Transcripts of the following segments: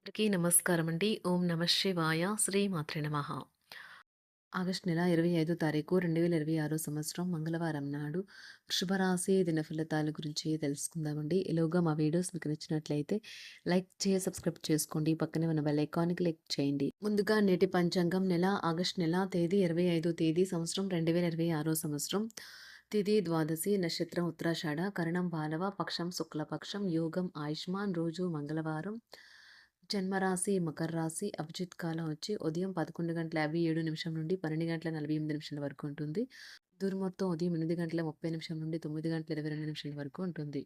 అందరికీ నమస్కారం అండి. ఓం నమః శివాయ. శ్రీమాత్రే నమః. ఆగస్టు నెల 25 తారీఖు 2026 సంవత్సరం మంగళవారం నాడు వృషభ రాశి దిన ఫలితాల గురించి తెలుసుకుందామండి. ఈలోగా మా వీడియోస్ మీకు నచ్చినట్లయితే లైక్ చేసి సబ్స్క్రైబ్ చేసుకోండి. పక్కనే ఉన్న బెల్ ఐకాన్‌ని క్లిక్ చేయండి. ముందుగా నేటి పంచాంగం నెల ఆగస్టు నెల తేదీ 25 తేదీ సంవత్సరం 2026 సంవత్సరం. తిథి ద్వాదశి, నక్షత్రం ఉత్తరాషాఢ, కరణం బాలవ, పక్షం శుక్లపక్షం, యోగం ఆయుష్మాన్, రోజు మంగళవారం. జన్మరాశి మకర రాశి. అభిజిత్ కాలం వచ్చి ఉదయం 11:57 నుండి 12:48 వరకు ఉంటుంది. దుర్ముహూర్తం ఉదయం 8:30 నుండి 9:22 వరకు ఉంటుంది.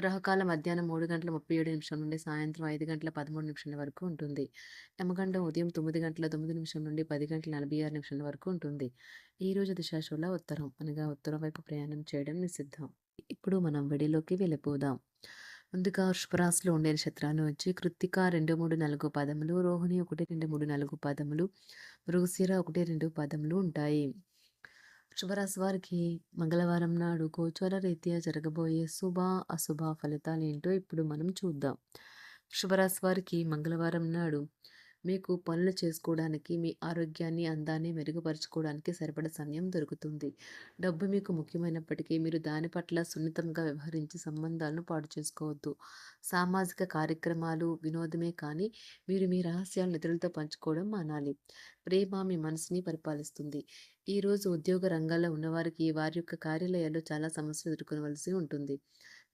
రాహుకాలం మధ్యాహ్నం 3:37 నుండి సాయంత్రం 5:13 వరకు ఉంటుంది. యమగండం ఉదయం 9:09 నుండి 10:46 వరకు ఉంటుంది. ఈ రోజు దిశాశూల ఉత్తరం, అనగా ఉత్తరం వైపు ప్రయాణం చేయడం నిషిద్ధం. ఇప్పుడు మనం వెడిలోకి వెళ్ళిపోదాం. ముందుగా వృషభరాశిలో ఉండే నక్షత్రాలు వచ్చి కృత్తిక 2, 3, 4 పదములు, రోహిణి 1, 2, 3, 4 పదములు, మృగశిర 1, 2 పదములు ఉంటాయి. వృషభరాశి వారికి మంగళవారం నాడు గోచార రీత్యా జరగబోయే శుభ అశుభ ఫలితాలు ఏంటో ఇప్పుడు మనం చూద్దాం. వృషభరాశి వారికి మంగళవారం నాడు మీకు పనులు చేసుకోవడానికి, మీ ఆరోగ్యాన్ని, అందాన్ని మెరుగుపరుచుకోవడానికి సరిపడా సమయం దొరుకుతుంది. డబ్బు మీకు ముఖ్యమైనప్పటికీ మీరు దాని పట్ల సున్నితంగా వ్యవహరించి సంబంధాలను పాడు చేసుకోవద్దు. సామాజిక కార్యక్రమాలు వినోదమే కానీ మీరు మీ రహస్యాలను ఇతరులతో పంచుకోవడం మానాలి. ప్రేమ మీ మనసుని పరిపాలిస్తుంది. ఈరోజు ఉద్యోగ రంగాల్లో ఉన్నవారికి వారి యొక్క కార్యాలయాల్లో చాలా సమస్యలు ఎదుర్కొనవలసి ఉంటుంది.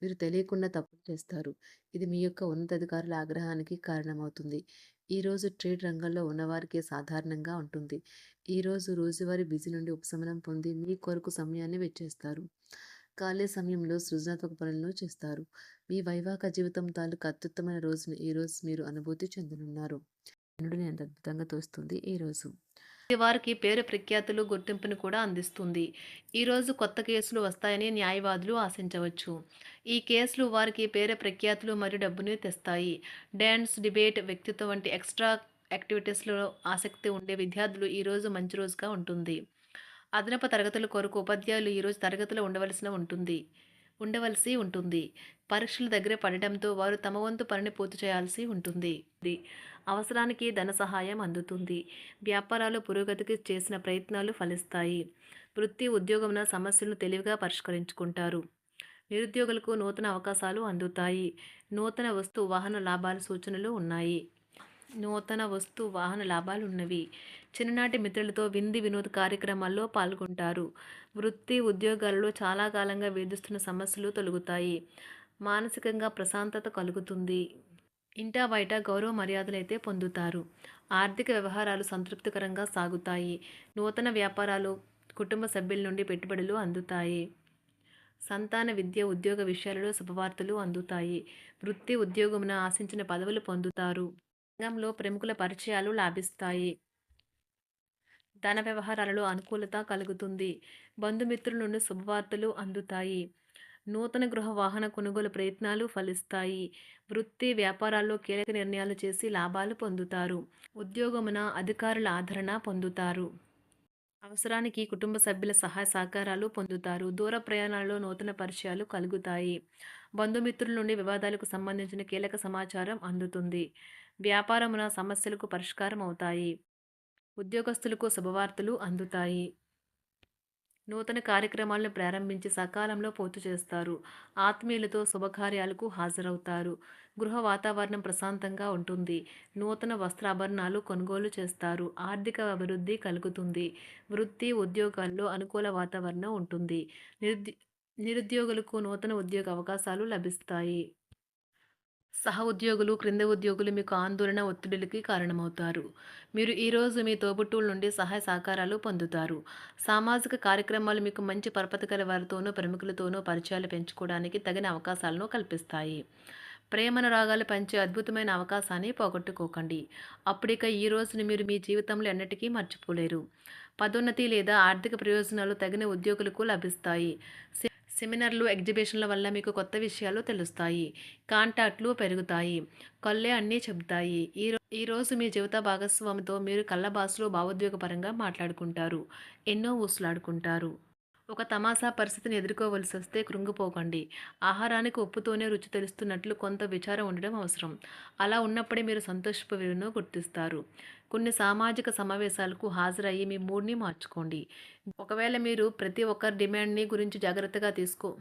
మీరు తెలియకుండా తప్పులు చేస్తారు. ఇది మీ యొక్క ఉన్నతాధికారుల ఆగ్రహానికి కారణమవుతుంది. ఈరోజు ట్రేడ్ రంగంలో ఉన్నవారికి సాధారణంగా ఉంటుంది. ఈరోజు రోజువారీ బిజీ నుండి ఉపశమనం పొంది మీ కొరకు సమయాన్ని వెచ్చేస్తారు. ఖాళీ సమయంలో సృజనాత్మక పనులను చేస్తారు. మీ వైవాహిక జీవితం తాలూకు అత్యుత్తమైన రోజును ఈరోజు మీరు అనుభూతి చెందనున్నారు. ఎంత అద్భుతంగా తోస్తుంది ఈరోజు. ఇది వారికి పేరు ప్రఖ్యాతులు గుర్తింపును కూడా అందిస్తుంది. ఈరోజు కొత్త కేసులు వస్తాయని న్యాయవాదులు ఆశించవచ్చు. ఈ కేసులు వారికి పేరు ప్రఖ్యాతులు మరియు డబ్బుని తెస్తాయి. డ్యాన్స్, డిబేట్, వ్యక్తిత్వం వంటి ఎక్స్ట్రా యాక్టివిటీస్లో ఆసక్తి ఉండే విద్యార్థులు ఈరోజు మంచి రోజుగా ఉంటుంది. అదనపు తరగతుల కొరకు ఉపాధ్యాయులు ఈరోజు తరగతిలో ఉండవలసి ఉంటుంది. పరీక్షలు దగ్గర పడడంతో వారు తమ వంతు పనిని పూర్తి చేయాల్సి ఉంటుంది. అవసరానికి ధన సహాయం అందుతుంది. వ్యాపారాలు పురోగతికి చేసిన ప్రయత్నాలు ఫలిస్తాయి. వృత్తి ఉద్యోగమున సమస్యలను తెలివిగా పరిష్కరించుకుంటారు. నిరుద్యోగులకు నూతన అవకాశాలు అందుతాయి. నూతన వస్తు వాహన లాభాల సూచనలు ఉన్నాయి. ఉన్నవి. చిన్ననాటి మిత్రులతో వినోద కార్యక్రమాల్లో పాల్గొంటారు. వృత్తి ఉద్యోగాలలో చాలా కాలంగా వేధిస్తున్న సమస్యలు తొలగుతాయి. మానసికంగా ప్రశాంతత కలుగుతుంది. ఇంటా బయట గౌరవ మర్యాదలైతే పొందుతారు. ఆర్థిక వ్యవహారాలు సంతృప్తికరంగా సాగుతాయి. నూతన వ్యాపారాలు, కుటుంబ సభ్యుల నుండి పెట్టుబడులు అందుతాయి. సంతాన విద్య, ఉద్యోగ విషయాలలో శుభవార్తలు అందుతాయి. వృత్తి ఉద్యోగమున ఆశించిన పదవులు పొందుతారు. రంగంలో ప్రముఖుల పరిచయాలు లాభిస్తాయి. ధన వ్యవహారాలలో అనుకూలత కలుగుతుంది. బంధుమిత్రుల నుండి శుభవార్తలు అందుతాయి. నూతన గృహ వాహన కొనుగోలు ప్రయత్నాలు ఫలిస్తాయి. వృత్తి వ్యాపారాల్లో కీలక నిర్ణయాలు చేసి లాభాలు పొందుతారు. ఉద్యోగమున అధికారుల ఆదరణ పొందుతారు. అవసరానికి కుటుంబ సభ్యుల సహాయ సహకారాలు పొందుతారు. దూర ప్రయాణాలలో నూతన పరిచయాలు కలుగుతాయి. బంధుమిత్రుల నుండి వివాదాలకు సంబంధించిన కీలక సమాచారం అందుతుంది. వ్యాపారమున సమస్యలకు పరిష్కారం అవుతాయి. ఉద్యోగస్తులకు శుభవార్తలు అందుతాయి. నూతన కార్యక్రమాలను ప్రారంభించి సకాలంలో పూర్తి చేస్తారు. ఆత్మీయులతో శుభకార్యాలకు హాజరవుతారు. గృహ వాతావరణం ప్రశాంతంగా ఉంటుంది. నూతన వస్త్రాభరణాలు కొనుగోలు చేస్తారు. ఆర్థిక అభివృద్ధి కలుగుతుంది. వృత్తి ఉద్యోగాల్లో అనుకూల వాతావరణం ఉంటుంది. నిరుద్యోగులకు నూతన ఉద్యోగ అవకాశాలు లభిస్తాయి. సహ ఉద్యోగులు, క్రింద ఉద్యోగులు మీకు ఆందోళన, ఒత్తిడిలకి కారణమవుతారు. మీరు ఈరోజు మీ తోబుట్టువుల నుండి సహాయ సహకారాలు పొందుతారు. సామాజిక కార్యక్రమాలు మీకు మంచి పరపతి గల వారితోనూ, ప్రముఖులతోనూ పరిచయాలు పెంచుకోవడానికి తగిన అవకాశాలను కల్పిస్తాయి. ప్రేమనురాగాలు పంచే అద్భుతమైన అవకాశాన్ని పోగొట్టుకోకండి. అప్పుడిక ఈ రోజుని మీరు మీ జీవితంలో ఎన్నటికీ మర్చిపోలేరు. పదోన్నతి లేదా ఆర్థిక ప్రయోజనాలు తగిన ఉద్యోగులకు లభిస్తాయి. సెమినార్లు, ఎగ్జిబిషన్ల వల్ల మీకు కొత్త విషయాలు తెలుస్తాయి. కాంటాక్ట్లు పెరుగుతాయి. కళ్ళే అన్నీ చెబుతాయి. ఈరోజు మీ జీవిత భాగస్వామితో మీరు కళ్ళ భాషలో భావోద్వేగపరంగా మాట్లాడుకుంటారు. ఎన్నో ఊసులాడుకుంటారు. ఒక తమాషా పరిస్థితిని ఎదుర్కోవలసొస్తే కృంగిపోకండి. ఆహారానికి ఉప్పుతోనే రుచి తెలుస్తున్నట్లు కొంత విచారం ఉండడం అవసరం. అలా ఉన్నప్పుడే మీరు సంతోషపు విలువను గుర్తిస్తారు. కొన్ని సామాజిక సమావేశాలకు హాజరయ్యి మీ మూడ్‌ని మార్చుకోండి. ఒకవేళ మీరు ప్రతి ఒక్కరి డిమాండ్‌ని గురించి జాగ్రత్తగా తీసుకో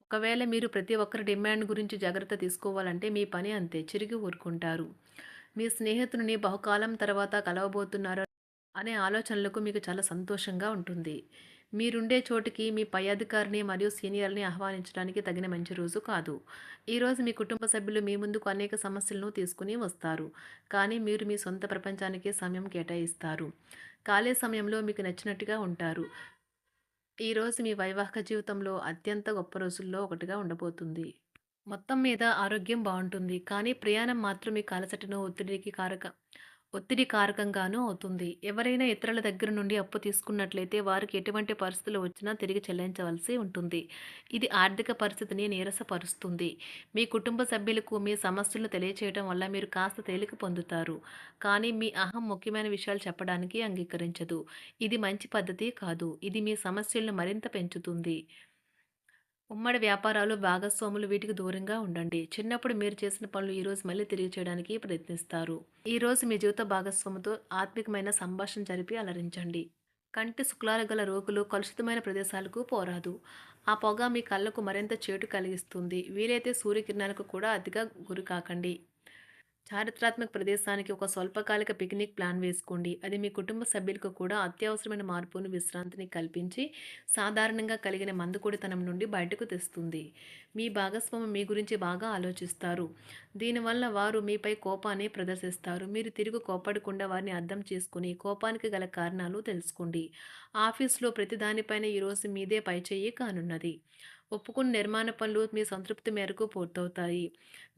ఒకవేళ మీరు ప్రతి ఒక్కరి డిమాండ్ గురించి జాగ్రత్త తీసుకోవాలంటే మీ పని అంతే. చిరిగి ఊరుకుంటారు. మీ స్నేహితుడిని బహుకాలం తర్వాత కలవబోతున్నారు అనే ఆలోచనలకు మీకు చాలా సంతోషంగా ఉంటుంది. మీరుండే చోటికి మీ పై అధికారిని మరియు సీనియర్‌ని ఆహ్వానించడానికి తగిన మంచి రోజు కాదు. ఈరోజు మీ కుటుంబ సభ్యులు మీ ముందుకు అనేక సమస్యలను తీసుకుని వస్తారు. కానీ మీరు మీ సొంత ప్రపంచానికే సమయం కేటాయిస్తారు. ఖాళీ సమయంలో మీకు నచ్చినట్టుగా ఉంటారు. ఈరోజు మీ వైవాహిక జీవితంలో అత్యంత గొప్ప రోజుల్లో ఒకటిగా ఉండబోతుంది. మొత్తం మీద ఆరోగ్యం బావుంటుంది. కానీ ప్రయాణం మాత్రం మీకు అలసటను, ఒత్తిడి కారకంగానూ అవుతుంది. ఎవరైనా ఇతరుల దగ్గర నుండి అప్పు తీసుకున్నట్లయితే వారికి ఎటువంటి పరిస్థితులు వచ్చినా తిరిగి చెల్లించవలసి ఉంటుంది. ఇది ఆర్థిక పరిస్థితిని నీరసపరుస్తుంది. మీ కుటుంబ సభ్యులకు మీ సమస్యలను తెలియచేయడం వల్ల మీరు కాస్త తేలిక పొందుతారు. కానీ మీ అహం ముఖ్యమైన విషయాలు చెప్పడానికి అంగీకరించదు. ఇది మంచి పద్ధతి కాదు. ఇది మీ సమస్యలను మరింత పెంచుతుంది. ఉమ్మడి వ్యాపారాలు, భాగస్వాములు వీటికి దూరంగా ఉండండి. చిన్నప్పుడు మీరు చేసిన పనులు ఈరోజు మళ్ళీ తిరిగి చేయడానికి ప్రయత్నిస్తారు. ఈరోజు మీ జీవిత భాగస్వామితో ఆత్మికమైన సంభాషణ జరిపి అలరించండి. కంటి శుక్లాలు గల రోగులు కలుషితమైన ప్రదేశాలకు పోరాదు. ఆ పొగ మీ కళ్ళకు మరింత చేటు కలిగిస్తుంది. వీలైతే సూర్యకిరణాలకు కూడా అతిగా గురికాకండి. చారిత్రాత్మక ప్రదేశానికి ఒక స్వల్పకాలిక పిక్నిక్ ప్లాన్ వేసుకోండి. అది మీ కుటుంబ సభ్యులకు కూడా అత్యవసరమైన మార్పును, విశ్రాంతిని కల్పించి సాధారణంగా కలిగిన మందుకొడితనం నుండి బయటకు తెస్తుంది. మీ భాగస్వామి మీ గురించి బాగా ఆలోచిస్తారు. దీనివల్ల వారు మీపై కోపాన్ని ప్రదర్శిస్తారు. మీరు తిరిగి కోప్పడకుండా వారిని అర్థం చేసుకుని కోపానికి గల కారణాలు తెలుసుకోండి. ఆఫీస్‌లో ప్రతి దానిపైన ఈరోజు మీదే పైచేయి కానున్నది. ఒప్పుకున్న నిర్మాణ పనులు మీ సంతృప్తి మేరకు పూర్తవుతాయి.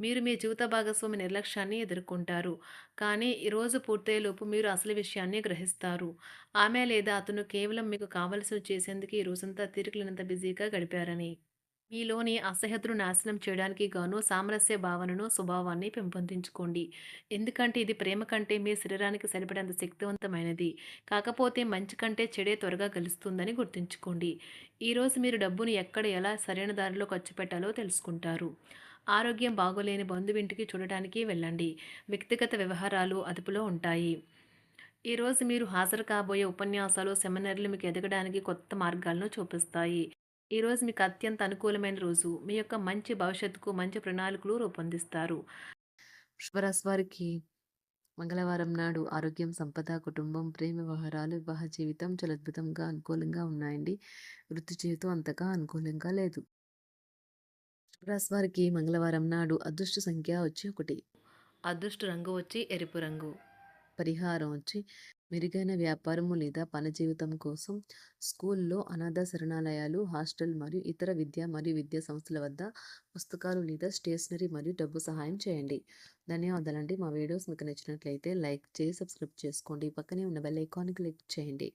మీరు మీ జీవిత భాగస్వామి నిర్లక్ష్యాన్ని ఎదుర్కొంటారు. కానీ ఈ రోజు పూర్తయ్యేలోపు మీరు అసలు విషయాన్ని గ్రహిస్తారు. ఆమె లేదా అతను కేవలం మీకు కావలసినవి చేసేందుకు ఈ రోజంతా తీరికలేనంత బిజీగా గడిపారని. మీలోని అసహ్యతను నాశనం చేయడానికి గాను సామరస్య భావనను, స్వభావాన్ని పెంపొందించుకోండి. ఎందుకంటే ఇది ప్రేమ కంటే మీ శరీరానికి సరిపడేంత శక్తివంతమైనది. కాకపోతే మంచి కంటే చెడే త్వరగా గెలుస్తుందని గుర్తుంచుకోండి. ఈరోజు మీరు డబ్బును ఎక్కడ, ఎలా సరైన దారిలో ఖర్చు పెట్టాలో తెలుసుకుంటారు. ఆరోగ్యం బాగోలేని బంధువింటికి చూడటానికి వెళ్ళండి. వ్యక్తిగత వ్యవహారాలు అదుపులో ఉంటాయి. ఈరోజు మీరు హాజరు కాబోయే ఉపన్యాసాలు, సెమినార్లు మీకు ఎదగడానికి కొత్త మార్గాలను చూపిస్తాయి. ఈరోజు మీకు అత్యంత అనుకూలమైన రోజు. మీ యొక్క మంచి భవిష్యత్తుకు మంచి ప్రణాళికలు రూపొందిస్తారు. వృషభరాశి వారికి మంగళవారం నాడు ఆరోగ్యం, సంపద, కుటుంబం, ప్రేమ వ్యవహారాలు, వివాహ జీవితం చాలా అద్భుతంగా అనుకూలంగా ఉన్నాయండి. వృత్తి జీవితం అంతగా అనుకూలంగా లేదు. వృషభరాశి వారికి మంగళవారం నాడు అదృష్ట సంఖ్య వచ్చి 1. అదృష్ట రంగు వచ్చి ఎరుపు రంగు. పరిహారం వచ్చి మెరుగైన వ్యాపారము లేదా పని జీవితం కోసం స్కూల్లో, అనాథ శరణాలయాలు, హాస్టల్ మరియు ఇతర విద్య మరియు విద్యా సంస్థల వద్ద పుస్తకాలు లేదా స్టేషనరీ మరియు డబ్బు సహాయం చేయండి. ధన్యవాదాలండి. మా వీడియోస్ మీకు నచ్చినట్లయితే లైక్ చేసి సబ్స్క్రైబ్ చేసుకోండి. పక్కనే ఉన్న బెల్ ఐకాన్ క్లిక్ చేయండి.